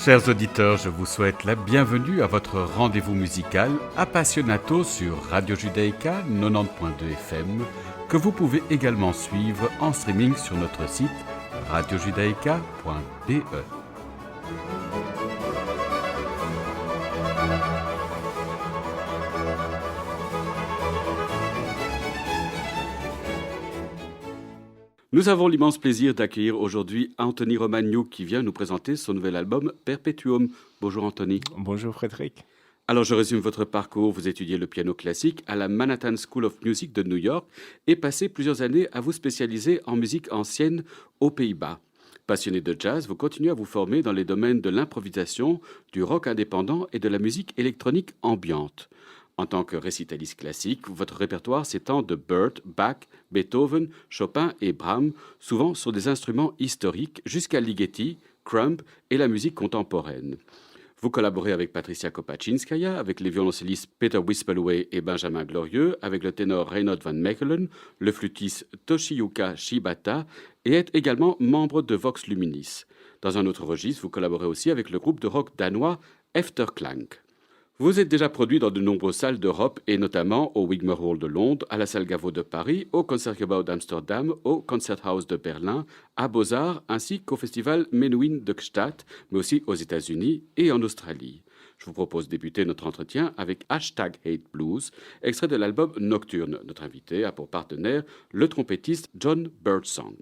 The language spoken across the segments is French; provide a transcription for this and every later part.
Chers auditeurs, je vous souhaite la bienvenue à votre rendez-vous musical Appassionato sur Radio Judaïka 90.2 FM, que vous pouvez également suivre en streaming sur notre site radiojudaïka.be. Nous avons l'immense plaisir d'accueillir aujourd'hui Anthony Romagnou qui vient nous présenter son nouvel album Perpetuum. Bonjour Anthony. Bonjour Frédéric. Alors je résume votre parcours. Vous étudiez le piano classique à la Manhattan School of Music de New York et passez plusieurs années à vous spécialiser en musique ancienne aux Pays-Bas. Passionné de jazz, vous continuez à vous former dans les domaines de l'improvisation, du rock indépendant et de la musique électronique ambiante. En tant que récitaliste classique, votre répertoire s'étend de Bird, Bach, Beethoven, Chopin et Brahms, souvent sur des instruments historiques, jusqu'à Ligeti, Crumb et la musique contemporaine. Vous collaborez avec Patricia Kopaczinskaya, avec les violoncellistes Peter Wispelwey et Benjamin Glorieux, avec le ténor Reinhold van Mechelen, le flûtiste Toshiyuka Shibata, et êtes également membre de Vox Luminis. Dans un autre registre, vous collaborez aussi avec le groupe de rock danois Efterklank. Vous êtes déjà produit dans de nombreuses salles d'Europe et notamment au Wigmore Hall de Londres, à la Salle Gaveau de Paris, au Concertgebouw d'Amsterdam, au Concerthaus de Berlin, à Beaux-Arts ainsi qu'au Festival Menuhin de Gstaad, mais aussi aux États-Unis et en Australie. Je vous propose de débuter notre entretien avec #HateBlues, extrait de l'album Nocturne. Notre invité a pour partenaire le trompettiste John Birdsong.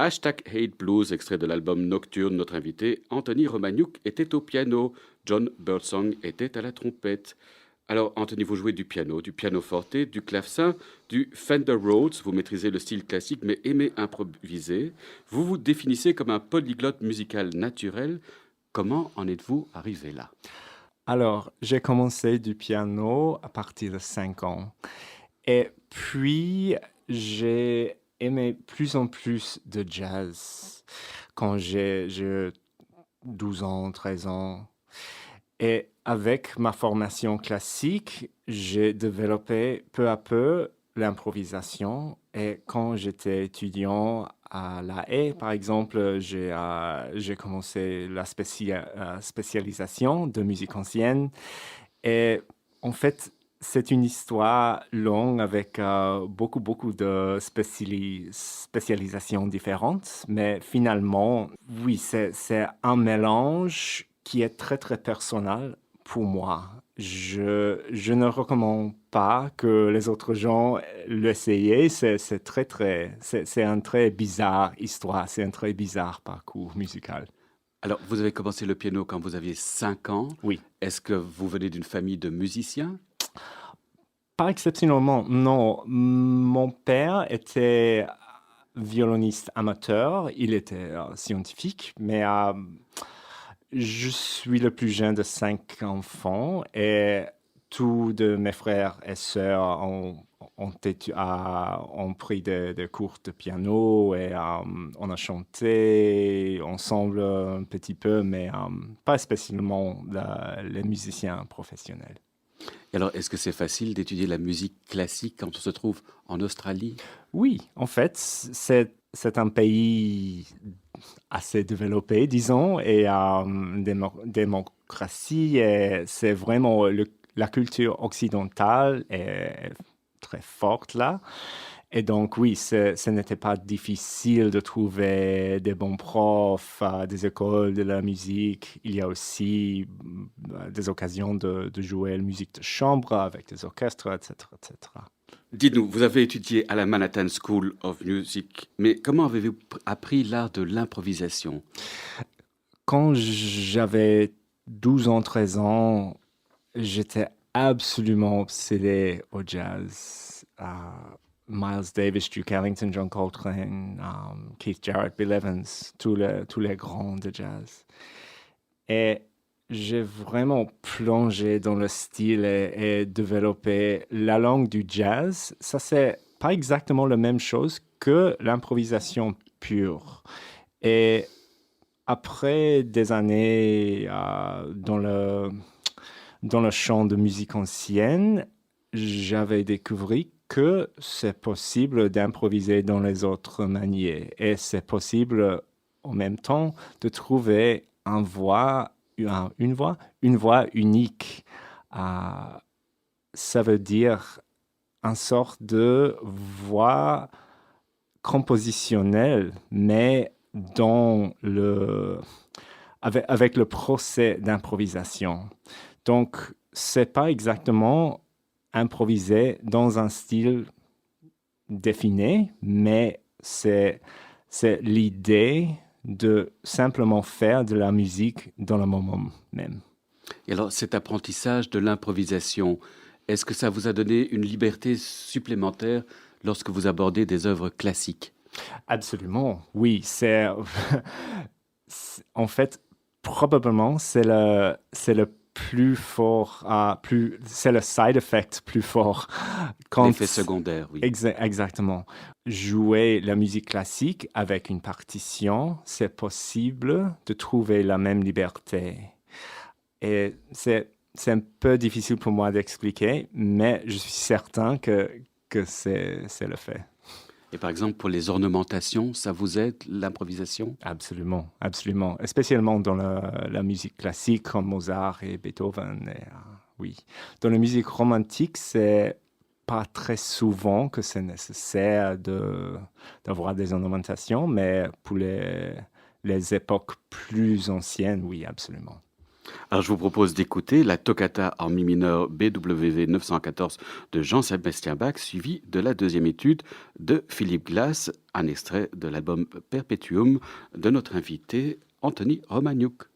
Hashtag Hate Blues, extrait de l'album Nocturne. Notre invité, Anthony Romagnouk, était au piano. John Birdsong était à la trompette. Alors, Anthony, vous jouez du piano forte, du clavecin, du Fender Rhodes. Vous maîtrisez le style classique, mais aimez improviser. Vous vous définissez comme un polyglotte musical naturel. Comment en êtes-vous arrivé là? Alors, j'ai commencé du piano à partir de 5 ans. Et puis, j'ai aimé plus en plus de jazz quand j'ai 12 ans, 13 ans. Et avec ma formation classique, j'ai développé peu à peu l'improvisation. Et quand j'étais étudiant à La Haye, par exemple, j'ai commencé la spécialisation de musique ancienne. Et en fait, c'est une histoire longue avec beaucoup de spécialisations différentes. Mais finalement, oui, c'est un mélange qui est très, très personnel pour moi. Je ne recommande pas que les autres gens l'essayent. C'est un très bizarre histoire. C'est un très bizarre parcours musical. Alors, vous avez commencé le piano quand vous aviez 5 ans. Oui. Est-ce que vous venez d'une famille de musiciens? Pas exceptionnellement, non. Mon père était violoniste amateur, il était scientifique, mais je suis le plus jeune de 5 enfants et tous de mes frères et sœurs ont pris des cours de piano et on a chanté ensemble un petit peu, mais pas spécialement les musiciens professionnels. Et alors, est-ce que c'est facile d'étudier la musique classique quand on se trouve en Australie? Oui, en fait, c'est un pays assez développé, disons, et démocratie, et c'est vraiment la culture occidentale est très forte là. Et donc, oui, ce n'était pas difficile de trouver des bons profs, des écoles de la musique. Il y a aussi des occasions de jouer la musique de chambre avec des orchestres, etc., etc. Dites-nous, vous avez étudié à la Manhattan School of Music, mais comment avez-vous appris l'art de l'improvisation? Quand j'avais 12 ans, 13 ans, j'étais absolument obsédé au jazz. Miles Davis, Duke Ellington, John Coltrane, Keith Jarrett, Bill Evans, tous les grands de jazz. Et j'ai vraiment plongé dans le style et développé la langue du jazz. Ça, c'est pas exactement la même chose que l'improvisation pure. Et après des années dans le champ de musique ancienne, j'avais découvert que c'est possible d'improviser dans les autres manières. Et c'est possible en même temps de trouver une voix unique. Euh, Ça veut dire une sorte de voix compositionnelle, mais avec le procès d'improvisation. Donc, c'est pas exactement improviser dans un style défini, mais c'est l'idée de simplement faire de la musique dans le moment même. Et alors, cet apprentissage de l'improvisation, est-ce que ça vous a donné une liberté supplémentaire lorsque vous abordez des œuvres classiques? Absolument, oui. En fait, probablement, c'est le plus fort, c'est le side effect plus fort. L'effet secondaire, oui. Exactement. Jouer la musique classique avec une partition, c'est possible de trouver la même liberté. Et c'est un peu difficile pour moi d'expliquer, mais je suis certain que c'est le fait. Et par exemple, pour les ornementations, ça vous aide, l'improvisation? Absolument, absolument. Spécialement dans la musique classique comme Mozart et Beethoven. Oui. Dans la musique romantique, c'est pas très souvent que c'est nécessaire d'avoir des ornementations, mais pour les époques plus anciennes, oui, absolument. Alors je vous propose d'écouter la toccata en mi mineur BWV 914 de Jean-Sébastien Bach, suivie de la deuxième étude de Philippe Glass, un extrait de l'album Perpetuum de notre invité Anthony Romagnouk.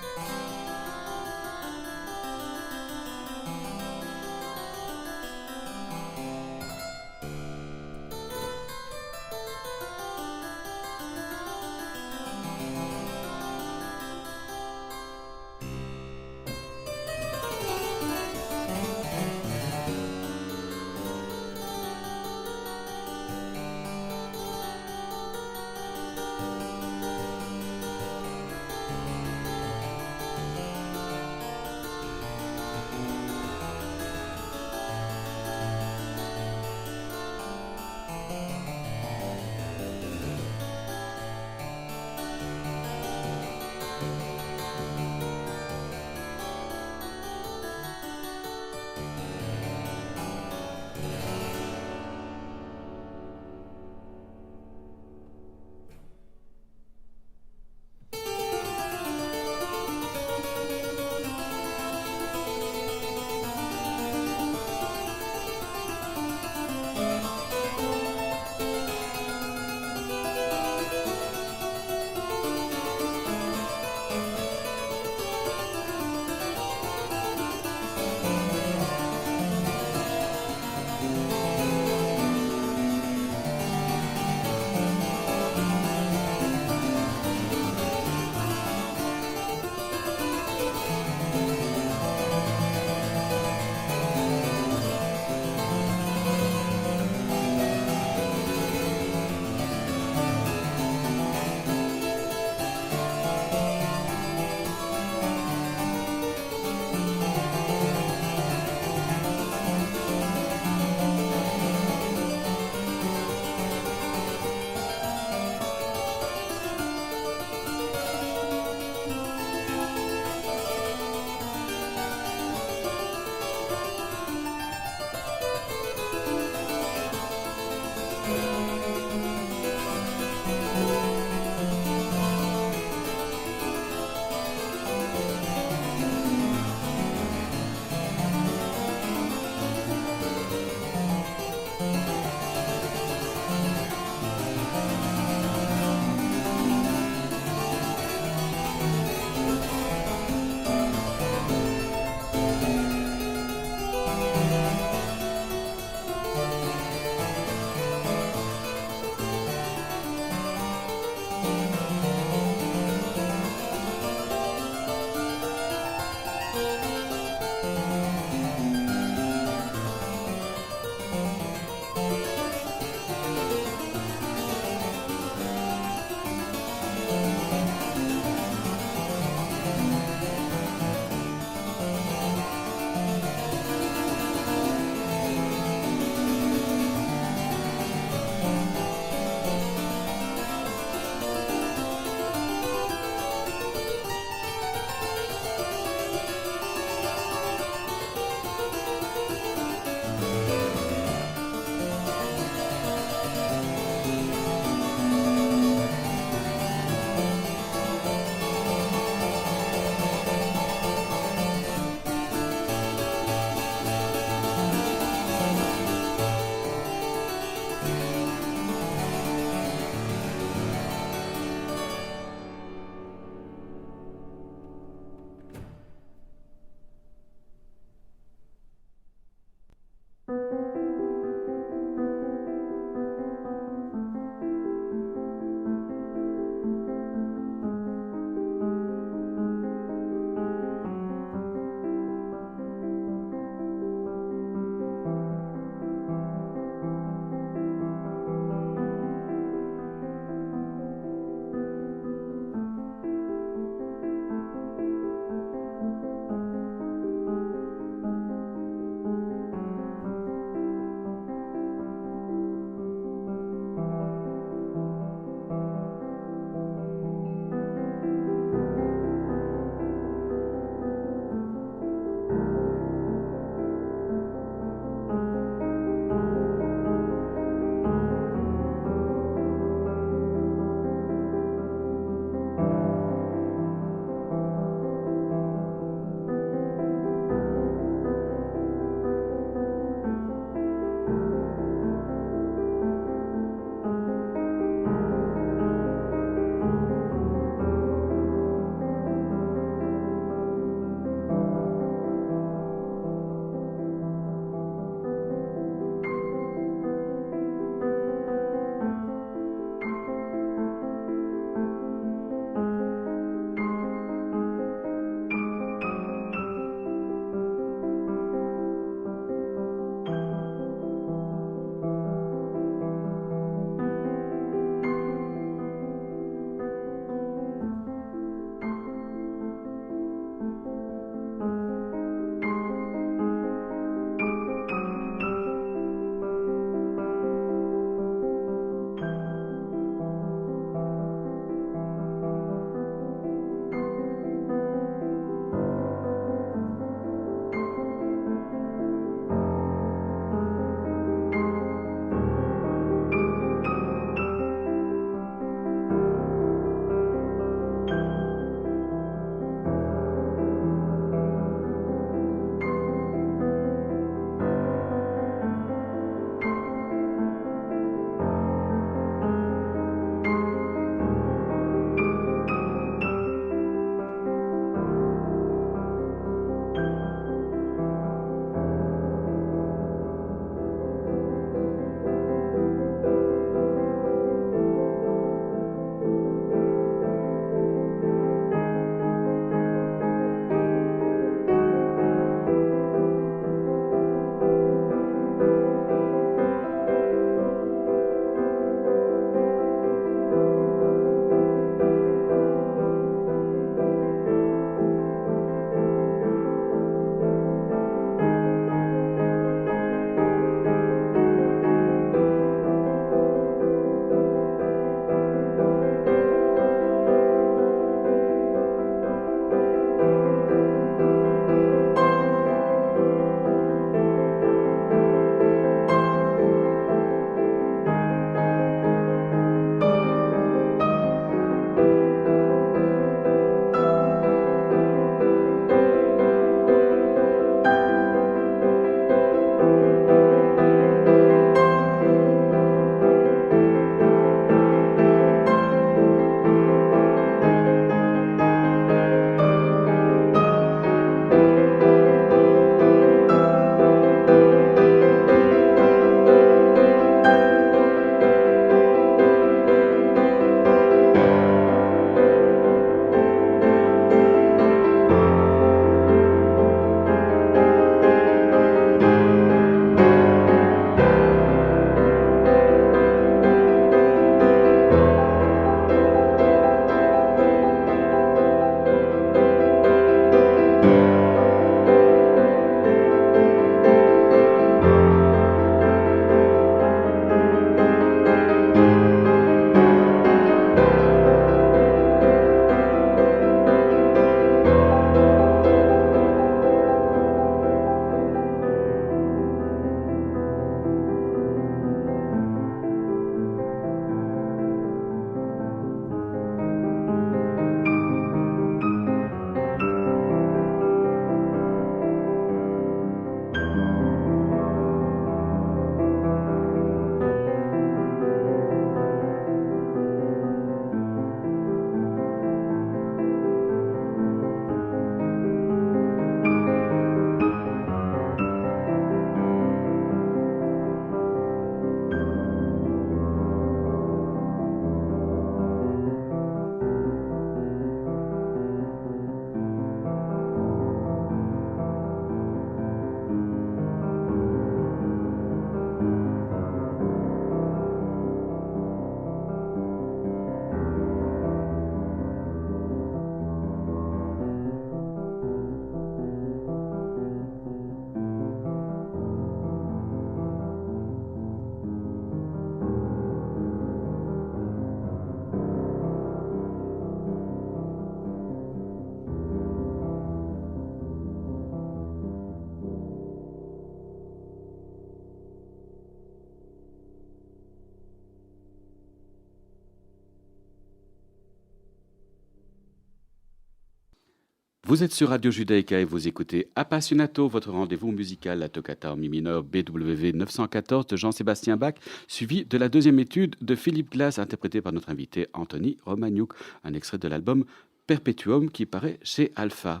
Vous êtes sur Radio Judaïka et vous écoutez Appassionato, votre rendez-vous musical, la toccata en mi mineur BWV 914 de Jean-Sébastien Bach, suivi de la deuxième étude de Philippe Glass, interprétée par notre invité Anthony Romagnouk, un extrait de l'album Perpetuum qui paraît chez Alpha.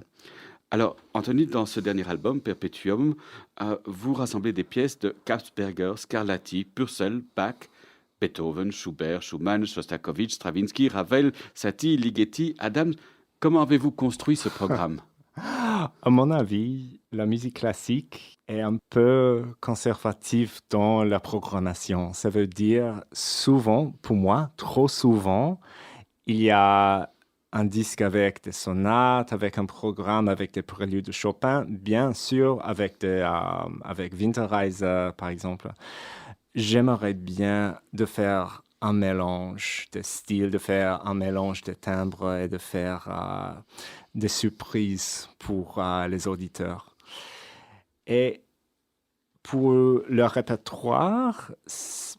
Alors, Anthony, dans ce dernier album, Perpetuum, vous rassemblez des pièces de Kapsberger, Scarlatti, Purcell, Bach, Beethoven, Schubert, Schumann, Shostakovich, Stravinsky, Ravel, Satie, Ligeti, Adams. Comment avez-vous construit ce programme? À mon avis, la musique classique est un peu conservative dans la programmation. Ça veut dire souvent, pour moi, trop souvent, il y a un disque avec des sonates, avec un programme avec des préludes de Chopin, bien sûr, avec Winterreise, par exemple. J'aimerais bien de faire un mélange de styles, de faire un mélange de timbres et de faire des surprises pour les auditeurs. Et pour le répertoire,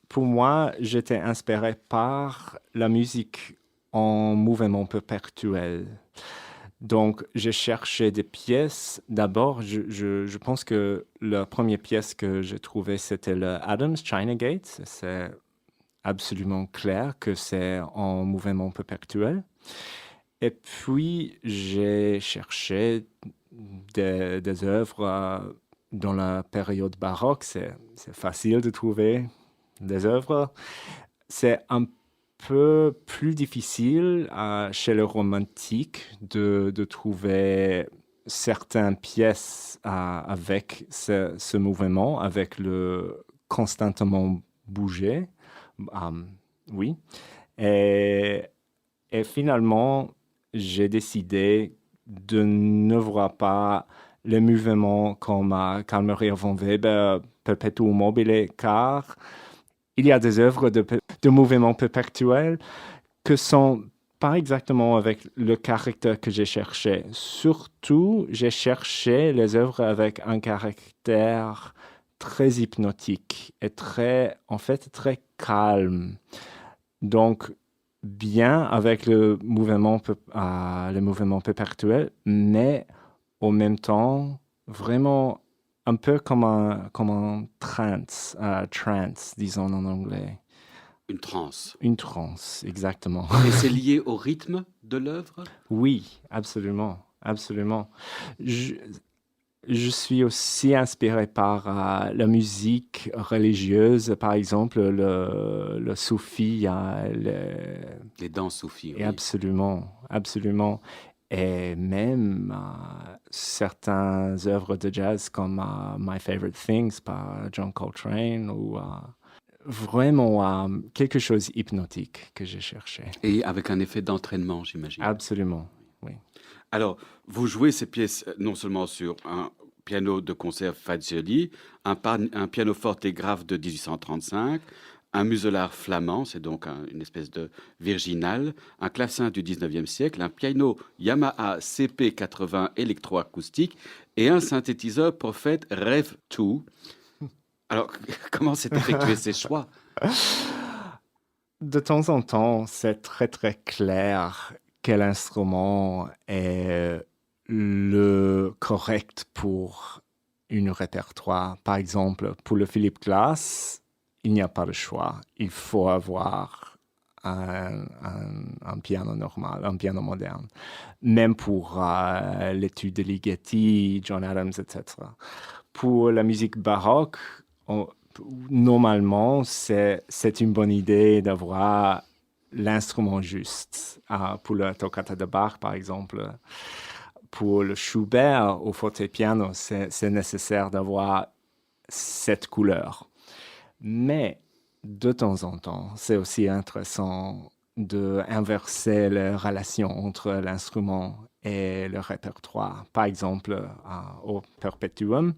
pour moi, j'étais inspiré par la musique en mouvement perpétuel. Donc, j'ai cherché des pièces. D'abord, je pense que la première pièce que j'ai trouvée, c'était le Adams China Gate. C'est absolument clair que c'est en mouvement perpétuel. Et puis, j'ai cherché des œuvres dans la période baroque. C'est facile de trouver des œuvres. C'est un peu plus difficile chez les romantiques de trouver certaines pièces avec ce mouvement, avec le constamment bouger. Oui. Et finalement, j'ai décidé de ne voir pas le mouvement comme Carl Maria von Weber, Perpetuum mobile, car il y a des œuvres de mouvement perpétuel que sont pas exactement avec le caractère que j'ai cherché. Surtout, j'ai cherché les œuvres avec un caractère très hypnotique et en fait, très calme. Donc, bien avec le mouvement perpétuel, mais en même temps, vraiment un peu comme un trance, disons en anglais. Une transe. Une transe, exactement. Et c'est lié au rythme de l'œuvre? Oui, absolument, absolument. Je suis aussi inspiré par la musique religieuse, par exemple le soufi. Les danses soufis, oui. Absolument, absolument. Et même certaines œuvres de jazz comme My Favorite Things par John Coltrane ou vraiment quelque chose hypnotique que j'ai cherché. Et avec un effet d'entraînement, j'imagine. Absolument, oui. Alors, vous jouez ces pièces non seulement sur un piano de concert Fazioli, un pianoforte grave de 1835, un museliard flamand, c'est donc une espèce de virginal, un clavecin du 19e siècle, un piano Yamaha CP80 électroacoustique et un synthétiseur Prophet Rev 2. Alors, comment s'est effectué ces choix? De temps en temps, c'est très très clair quel instrument est le correct pour un répertoire. Par exemple, pour le Philippe Glass, il n'y a pas de choix. Il faut avoir un piano normal, un piano moderne. Même pour l'étude de Ligeti, John Adams, etc. Pour la musique baroque, normalement, c'est une bonne idée d'avoir l'instrument juste. Pour la toccata de Bach, par exemple, pour le Schubert au fortepiano, c'est nécessaire d'avoir cette couleur. Mais de temps en temps, c'est aussi intéressant d'inverser les relations entre l'instrument et le répertoire. Par exemple, au Perpetuum,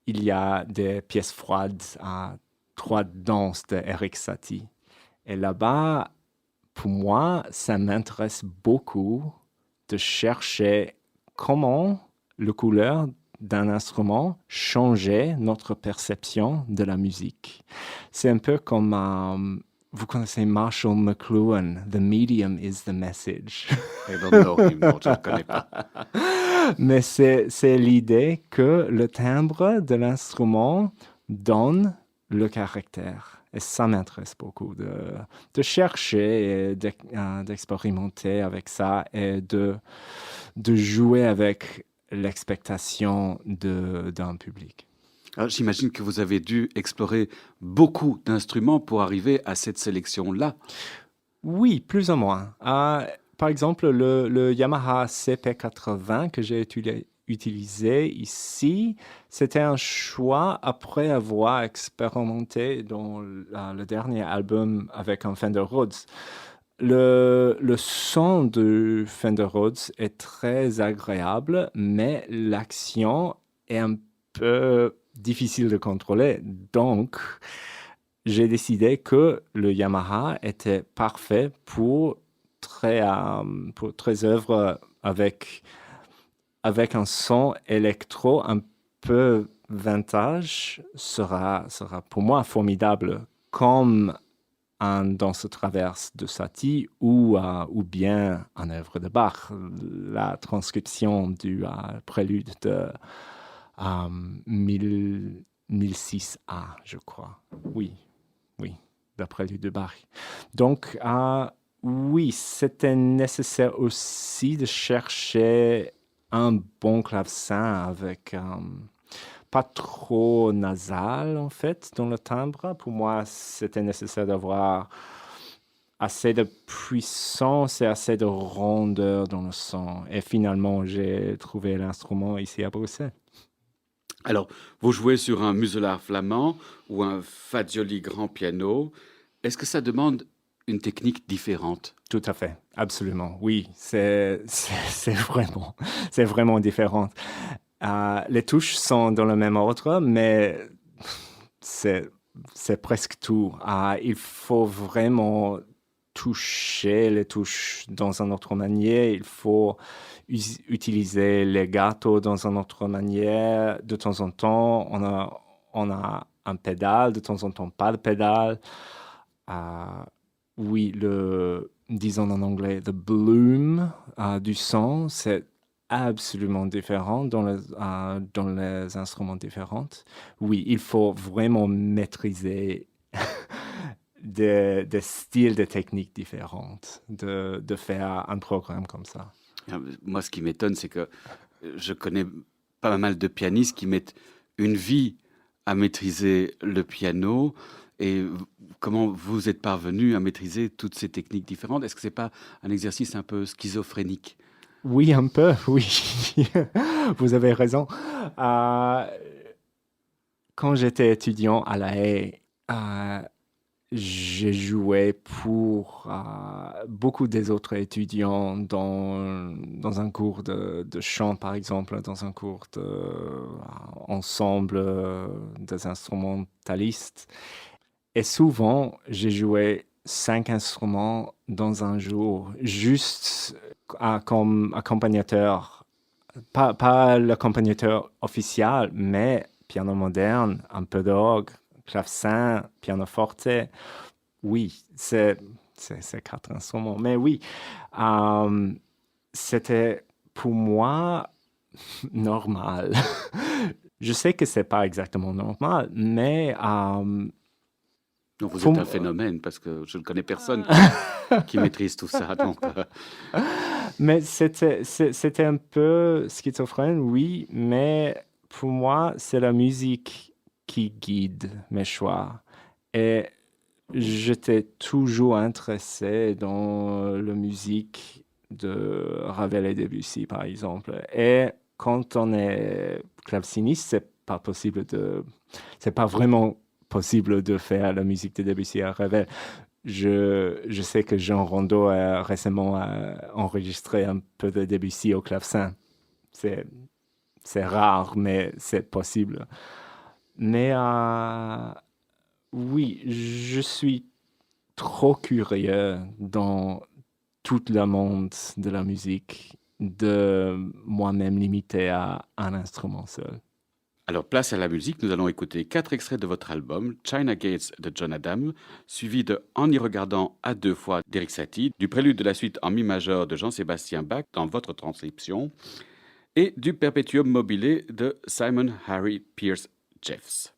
il y a des pièces froides à 3 danses de Erik Satie. Et là-bas, pour moi, ça m'intéresse beaucoup de chercher comment la couleur d'un instrument changeait notre perception de la musique. C'est un peu comme, vous connaissez Marshall McLuhan, The Medium is the Message. I don't know him, non, je ne le connais pas. Mais c'est l'idée que le timbre de l'instrument donne le caractère. Et ça m'intéresse beaucoup de chercher et d'expérimenter avec ça et de jouer avec l'expectation d'un public. Alors, j'imagine que vous avez dû explorer beaucoup d'instruments pour arriver à cette sélection-là. Oui, plus ou moins. Par exemple, le Yamaha CP80 que j'ai utilisé ici, c'était un choix après avoir expérimenté dans le dernier album avec un Fender Rhodes. Le son de Fender Rhodes est très agréable, mais l'action est un peu difficile de contrôler. Donc, j'ai décidé que le Yamaha était parfait pour très œuvres avec un son électro un peu vintage sera pour moi formidable, comme un Danse traverse de Satie ou bien un œuvre de Bach, la transcription du prélude de 1006A, je crois. Oui, oui, le prélude de Bach. Donc, oui, c'était nécessaire aussi de chercher un bon clavecin avec pas trop nasal en fait dans le timbre. Pour moi, c'était nécessaire d'avoir assez de puissance et assez de rondeur dans le son. Et finalement, j'ai trouvé l'instrument ici à Bruxelles. Alors, vous jouez sur un muselard flamand ou un Fagioli grand piano. Est-ce que ça demande une technique différente? Tout à fait, absolument. Oui, c'est vraiment différent. Les touches sont dans le même ordre, mais c'est, c'est presque tout. Il faut vraiment toucher les touches dans une autre manière. Il faut utiliser les gâteaux dans une autre manière. De temps en temps, on a un pédale, de temps en temps, pas de pédale. Euh, oui, disons en anglais, the bloom du son, c'est absolument différent dans les instruments différents. Oui, il faut vraiment maîtriser des styles, des techniques différentes de faire un programme comme ça. Moi, ce qui m'étonne, c'est que je connais pas mal de pianistes qui mettent une vie à maîtriser le piano. Et comment vous êtes parvenu à maîtriser toutes ces techniques différentes? Est-ce que c'est pas un exercice un peu schizophrénique? Oui, un peu, oui. Vous avez raison. Euh, Quand j'étais étudiant à La Haye, j'ai joué pour beaucoup des autres étudiants dans un cours de chant, par exemple, dans un cours d'ensemble des instrumentalistes. Et souvent, j'ai joué 5 instruments dans un jour, juste comme accompagnateur. Pas l'accompagnateur officiel, mais piano moderne, un peu d'orgue, clavecin, pianoforte. Oui, c'est 4 instruments. Mais oui, euh, c'était pour moi normal. Je sais que c'est pas exactement normal, mais Donc vous pour êtes un m- phénomène parce que je ne connais personne qui maîtrise tout ça. Donc, mais c'était un peu schizophrène, oui, mais pour moi, c'est la musique qui guide mes choix. Et j'étais toujours intéressé dans la musique de Ravel et Debussy, par exemple. Et quand on est claveciniste, c'est pas vraiment possible de faire la musique de Debussy à Ravel. Je sais que Jean Rondeau a récemment enregistré un peu de Debussy au clavecin. C'est, c'est rare, mais c'est possible. Mais oui, je suis trop curieux dans tout le monde de la musique de moi-même limiter à un instrument seul. alors, place à la musique. Nous allons écouter 4 extraits de votre album, China Gates de John Adam, suivi de En y regardant à 2 fois d'Eric Satie, du prélude de la suite en mi majeur de Jean-Sébastien Bach dans votre transcription, et du Perpetuum mobile de Simon Harry Pierce Jeffs.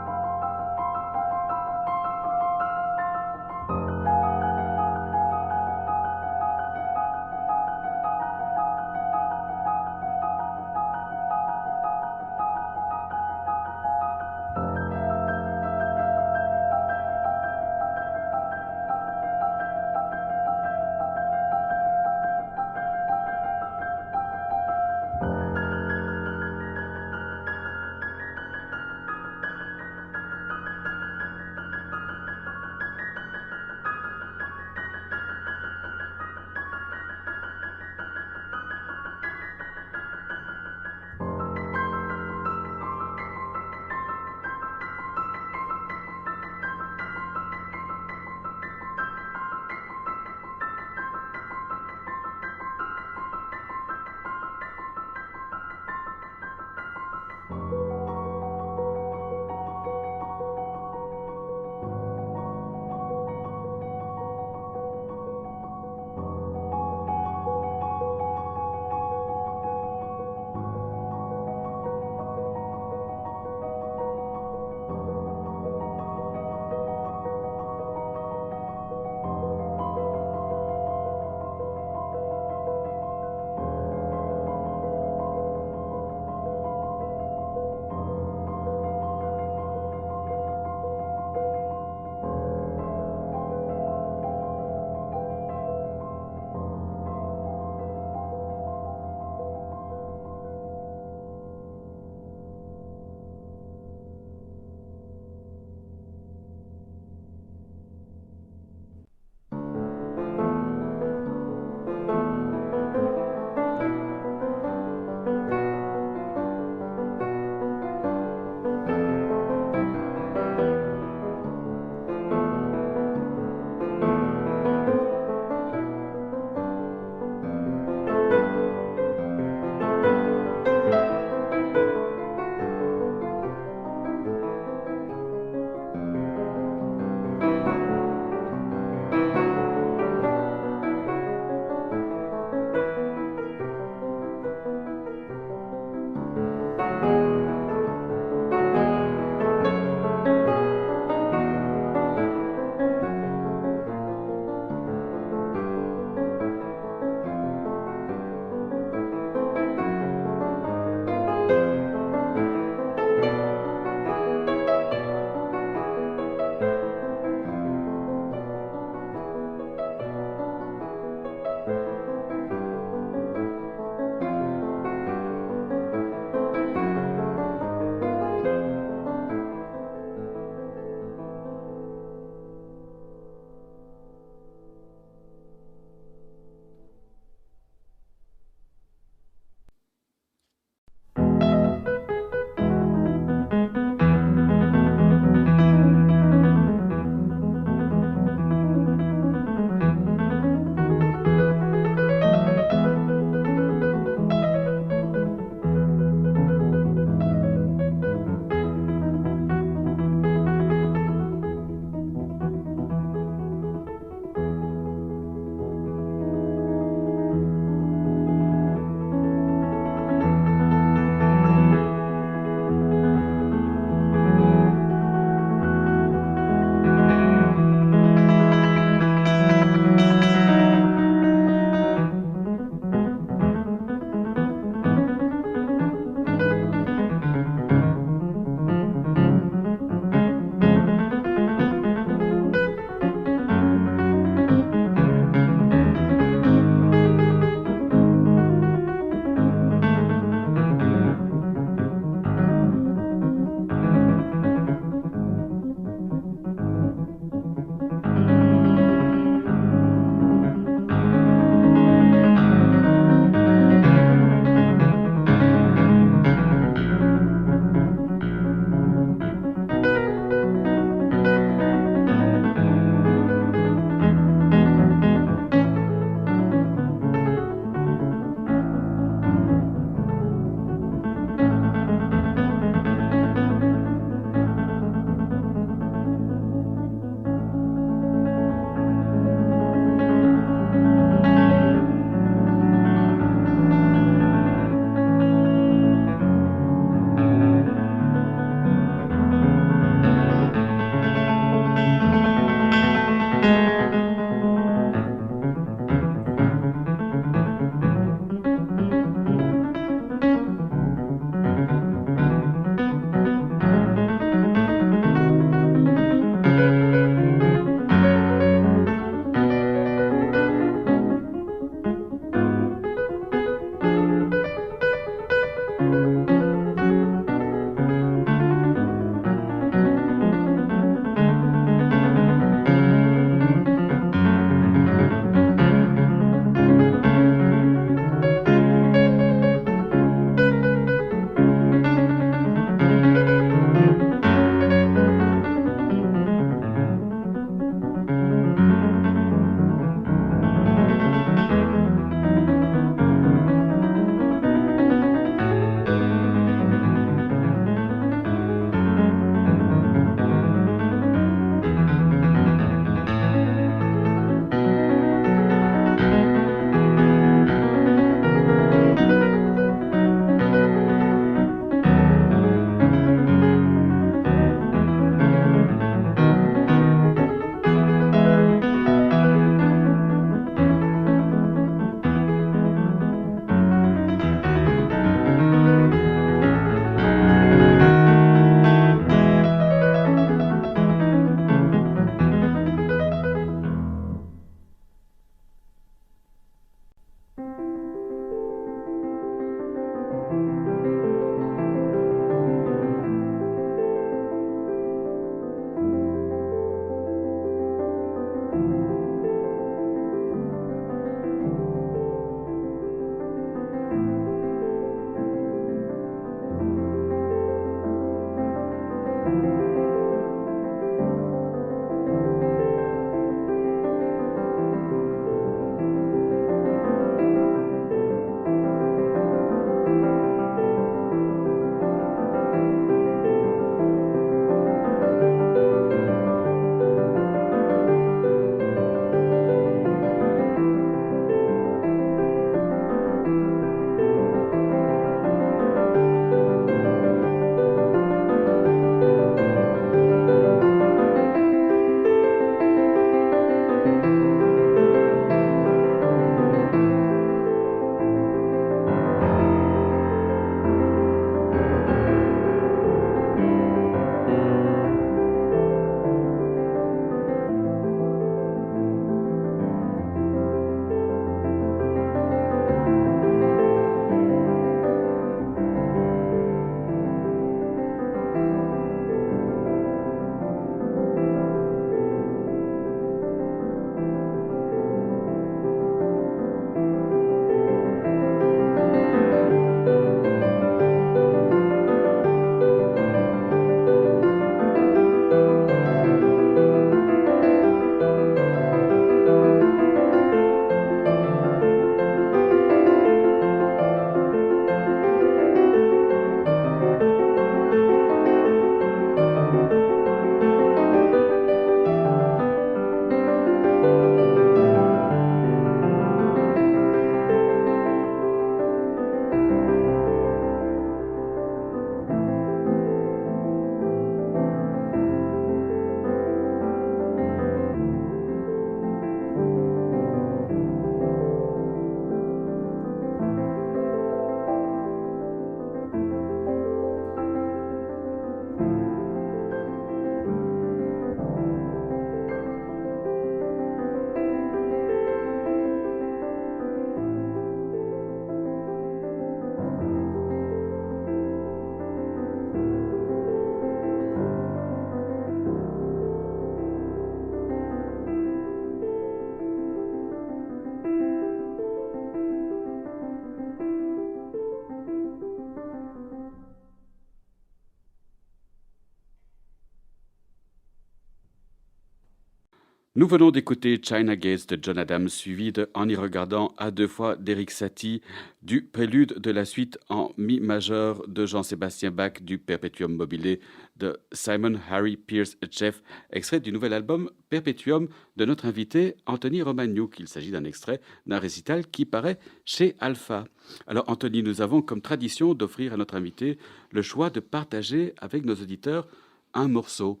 Nous venons d'écouter China Gates de John Adams, suivi de En y regardant à deux fois d'Eric Satie, du prélude de la suite en mi majeur de Jean-Sébastien Bach, du Perpetuum mobile de Simon Harry Pierce Jeff, extrait du nouvel album Perpetuum de notre invité Anthony Romagnouk. Il s'agit d'un extrait d'un récital qui paraît chez Alpha. Alors Anthony, nous avons comme tradition d'offrir à notre invité le choix de partager avec nos auditeurs un morceau.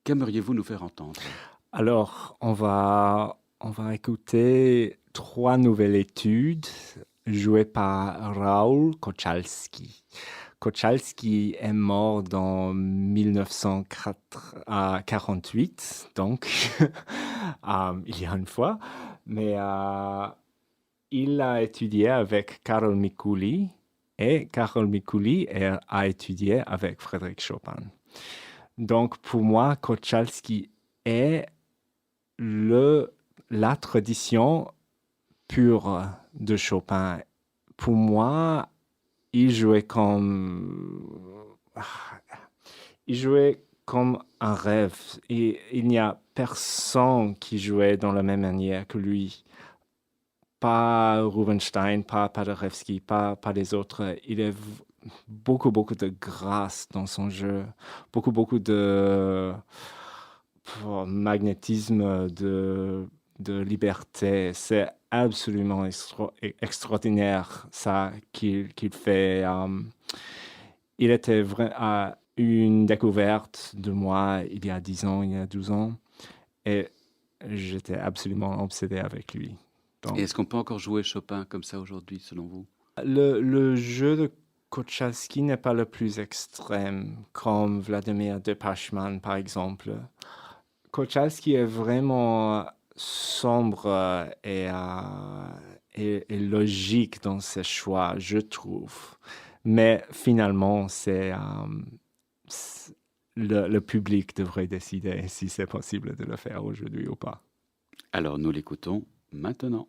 Qu'aimeriez-vous nous faire entendre? Alors, on va écouter 3 nouvelles études jouées par Raoul Kochalski. Kochalski est mort dans 1948, donc il y a une fois, mais il a étudié avec Karol Mikuli et Karol Mikuli a étudié avec Frédéric Chopin. Donc, pour moi, Kochalski est la tradition pure de Chopin. Pour moi, il jouait comme un rêve. Et il n'y a personne qui jouait dans la même manière que lui. Pas Rubinstein, pas Paderewski, pas les autres. Il y a beaucoup de grâce dans son jeu, beaucoup de magnétisme, de liberté. C'est absolument extraordinaire ça qu'il fait. Il était une découverte de moi il y a 10 ans, il y a 12 ans, et j'étais absolument obsédé avec lui. Et est-ce qu'on peut encore jouer Chopin comme ça aujourd'hui, selon vous? Le jeu de Kochalski n'est pas le plus extrême, comme Vladimir Depachman, par exemple. Kochalski est vraiment sombre et logique dans ses choix, je trouve. Mais finalement, c'est le public devrait décider si c'est possible de le faire aujourd'hui ou pas. Alors nous l'écoutons maintenant.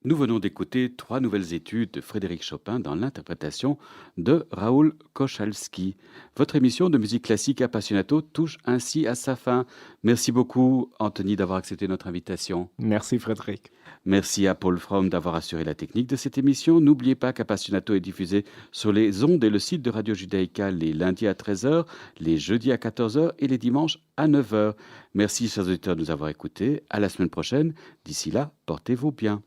Nous venons d'écouter 3 nouvelles études de Frédéric Chopin dans l'interprétation de Raoul Kochalski. Votre émission de musique classique Appassionato touche ainsi à sa fin. Merci beaucoup, Anthony, d'avoir accepté notre invitation. Merci Frédéric. Merci à Paul Fromm d'avoir assuré la technique de cette émission. N'oubliez pas qu'Appassionato est diffusé sur les ondes et le site de Radio Judaïka les lundis à 13 h, les jeudis à 14 h et les dimanches à 9 h. Merci, chers auditeurs, de nous avoir écoutés. À la semaine prochaine. D'ici là, portez-vous bien.